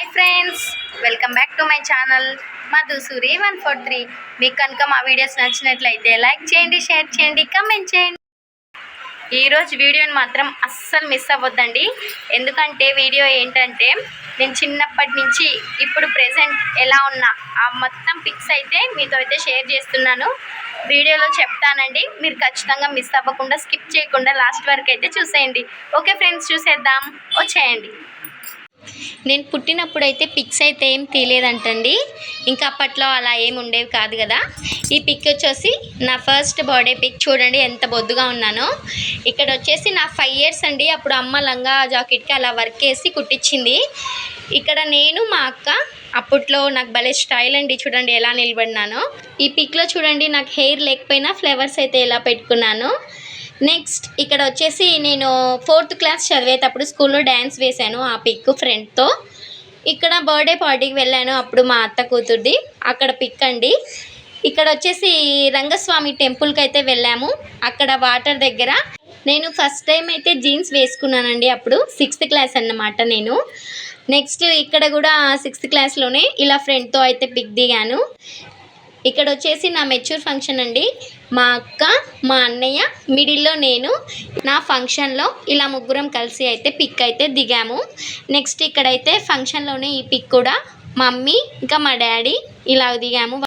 Hi friends, welcome back to my channel Madhusuri 143. మీకు కనుక మా వీడియోస్ నచ్చినట్లయితే లైక్ చేయండి, షేర్ చేయండి, కామెంట్ చేయండి. ఈరోజు వీడియోని మాత్రం అస్సలు మిస్ అవ్వద్దండి. ఎందుకంటే వీడియో ఏంటంటే నేను చిన్నప్పటి నుంచి ఇప్పుడు ప్రెజెంట్ ఎలా ఉన్నా ఆ మొత్తం పిక్స్ అయితే మీతో అయితే షేర్ చేస్తున్నాను. వీడియోలో చెప్తానండి, మీరు ఖచ్చితంగా మిస్ అవ్వకుండా స్కిప్ చేయకుండా లాస్ట్ వరకు అయితే చూసేయండి. ఓకే ఫ్రెండ్స్, చూసేద్దాం, వచ్చేయండి. నేను పుట్టినప్పుడు అయితే పిక్స్ అయితే ఏం తీయలేదంటండి. ఇంకా అప్పట్లో అలా ఏమి ఉండేవి కాదు కదా. ఈ పిక్ వచ్చేసి నా ఫస్ట్ బర్త్డే పిక్. చూడండి ఎంత బొద్దుగా ఉన్నానో. ఇక్కడ వచ్చేసి నా 5 years అండి. అప్పుడు అమ్మ లంగా జాకెట్కి అలా వర్క్ వేసి కుట్టించింది. ఇక్కడ నేను మా అక్క, అప్పట్లో నాకు భలే స్టైల్ అండి. చూడండి ఎలా నిలబడినానో. ఈ పిక్లో చూడండి నాకు హెయిర్ లేకపోయినా ఫ్లవర్స్ అయితే ఎలా పెట్టుకున్నాను. నెక్స్ట్ ఇక్కడ వచ్చేసి నేను 4th class చదివేటప్పుడు స్కూల్లో డ్యాన్స్ వేశాను. ఆ పిక్ ఫ్రెండ్తో. ఇక్కడ బర్త్డే పార్టీకి వెళ్ళాను, అప్పుడు మా అత్త కూతుర్ది. అక్కడ పిక్ అండి. ఇక్కడ వచ్చేసి రంగస్వామి టెంపుల్కి అయితే వెళ్ళాము. అక్కడ వాటర్ దగ్గర నేను ఫస్ట్ టైం అయితే జీన్స్ వేసుకున్నానండి. అప్పుడు 6th class అన్నమాట నేను. నెక్స్ట్ ఇక్కడ కూడా 6th classలోనే ఇలా ఫ్రెండ్తో అయితే పిక్ దిగాను. ఇక్కడ వచ్చేసి నా మెచ్యూర్ ఫంక్షన్ అండి. మా అక్క, మా అన్నయ్య, మిడిల్లో నేను. నా ఫంక్షన్లో ఇలా ముగ్గురం కలిసి అయితే పిక్ అయితే దిగాము. నెక్స్ట్ ఇక్కడైతే ఫంక్షన్లోనే ఈ పిక్ కూడా మా మమ్మీ ఇంకా మా డాడీ ఇలా దిగాము.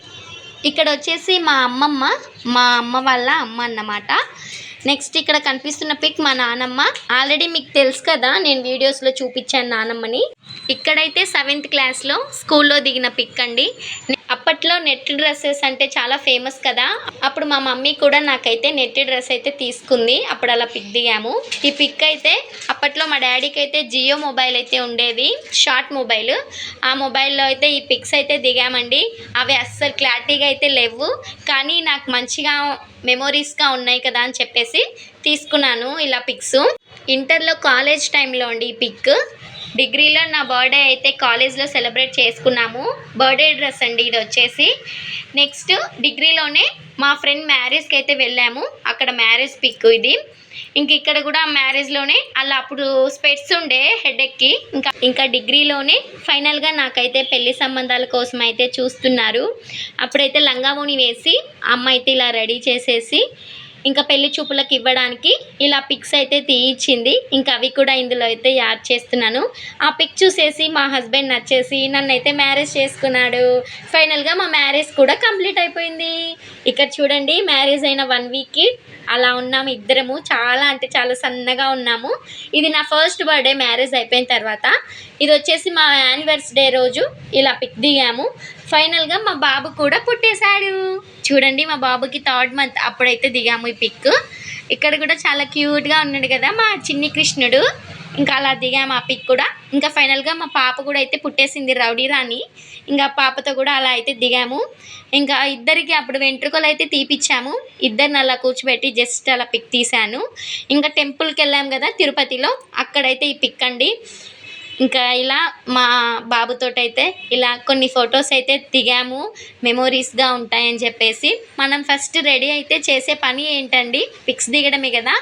ఇక్కడ వచ్చేసి మా అమ్మ వాళ్ళ అమ్మ అన్నమాట. నెక్స్ట్ ఇక్కడ కనిపిస్తున్న పిక్ మా నానమ్మ. ఆల్రెడీ మీకు తెలుసు కదా, నేను వీడియోస్లో చూపించాను నానమ్మని. ఇక్కడైతే 7th classలో స్కూల్లో దిగిన పిక్ అండి. అప్పట్లో నెట్ డ్రెస్సెస్ అంటే చాలా ఫేమస్ కదా. అప్పుడు మా మమ్మీ కూడా నాకైతే నెట్ డ్రెస్ అయితే తీసుకుంది. అప్పుడు అలా పిక్ దిగాము. ఈ పిక్ అయితే అప్పట్లో మా డాడీకి అయితే జియో మొబైల్ అయితే ఉండేది, షార్ట్ మొబైల్. ఆ మొబైల్లో అయితే ఈ పిక్స్ అయితే దిగామండి. అవి అస్సలు క్లారిటీగా అయితే లేవు, కానీ నాకు మంచిగా మెమొరీస్గా ఉన్నాయి కదా అని చెప్పేసి తీసుకున్నాను ఇలా పిక్స్. ఇంటర్లో కాలేజ్ టైంలో అండి ఈ పిక్. డిగ్రీలో నా బర్త్డే అయితే కాలేజ్లో సెలబ్రేట్ చేసుకున్నాము. బర్త్డే డ్రెస్ అండి ఇది వచ్చేసి. నెక్స్ట్ డిగ్రీలోనే మా ఫ్రెండ్ మ్యారేజ్కి అయితే వెళ్ళాము. అక్కడ మ్యారేజ్ పిక్ ఇది. ఇంక ఇక్కడ కూడా మ్యారేజ్లోనే అలా అప్పుడు స్పెట్స్ ఉండే హెడేక్కి. ఇంకా డిగ్రీలోనే ఫైనల్గా నాకైతే పెళ్లి సంబంధాల కోసం అయితే చూస్తున్నారు. అప్పుడైతే లంగావోణి వేసి అమ్మ అయితే ఇలా రెడీ చేసేసి ఇంకా పెళ్లి చూపులకు ఇవ్వడానికి ఇలా పిక్స్ అయితే తీయించింది. ఇంకా అవి కూడా ఇందులో అయితే యాడ్ చేస్తున్నాను. ఆ పిక్ చూసేసి మా హస్బెండ్ నచ్చేసి నన్ను అయితే మ్యారేజ్ చేసుకున్నాడు. ఫైనల్గా మా మ్యారేజ్ కూడా కంప్లీట్ అయిపోయింది. ఇక్కడ చూడండి మ్యారేజ్ అయిన 1 weekకి అలా ఉన్నాము ఇద్దరము. చాలా అంటే చాలా సన్నగా ఉన్నాము. ఇది నా ఫస్ట్ బర్త్డే మ్యారేజ్ అయిపోయిన తర్వాత. ఇది వచ్చేసి మా యానివర్సరీ రోజు ఇలా పిక్ దిగాము. ఫైనల్గా మా బాబు కూడా పుట్టేశాడు. చూడండి మా బాబుకి 3rd month అప్పుడైతే దిగాము ఈ పిక్. ఇక్కడ కూడా చాలా క్యూట్గా ఉన్నాడు కదా మా చిన్ని కృష్ణుడు. ఇంకా అలా దిగాము ఆ పిక్ కూడా. ఇంకా ఫైనల్గా మా పాప కూడా అయితే పుట్టేసింది, రౌడీ రాణి. ఇంకా పాపతో కూడా అలా అయితే దిగాము. ఇంకా ఇద్దరికి అప్పుడు వెంట్రుకలు అయితే తీపిచ్చాము. ఇద్దరిని అలా కూర్చోబెట్టి జస్ట్ అలా పిక్ తీశాను. ఇంకా టెంపుల్కి వెళ్ళాము కదా తిరుపతిలో, అక్కడైతే ఈ పిక్ అండి. ఇంకా ఇలా మా బాబుతోటైతే ఇలా కొన్ని ఫొటోస్ అయితే దిగాము, మెమోరీస్గా ఉంటాయని చెప్పేసి. మనం ఫస్ట్ రెడీ అయితే చేసే పని ఏంటండి, పిక్స్ దిగడమే కదా.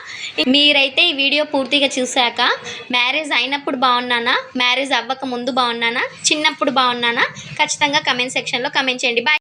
మీరైతే ఈ వీడియో పూర్తిగా చూశాక మ్యారేజ్ అయినప్పుడు బాగున్నానా, మ్యారేజ్ అవ్వక ముందు బాగున్నానా, చిన్నప్పుడు బాగున్నానా, ఖచ్చితంగా కమెంట్ సెక్షన్లో కమెంట్ చేయండి. బాయ్.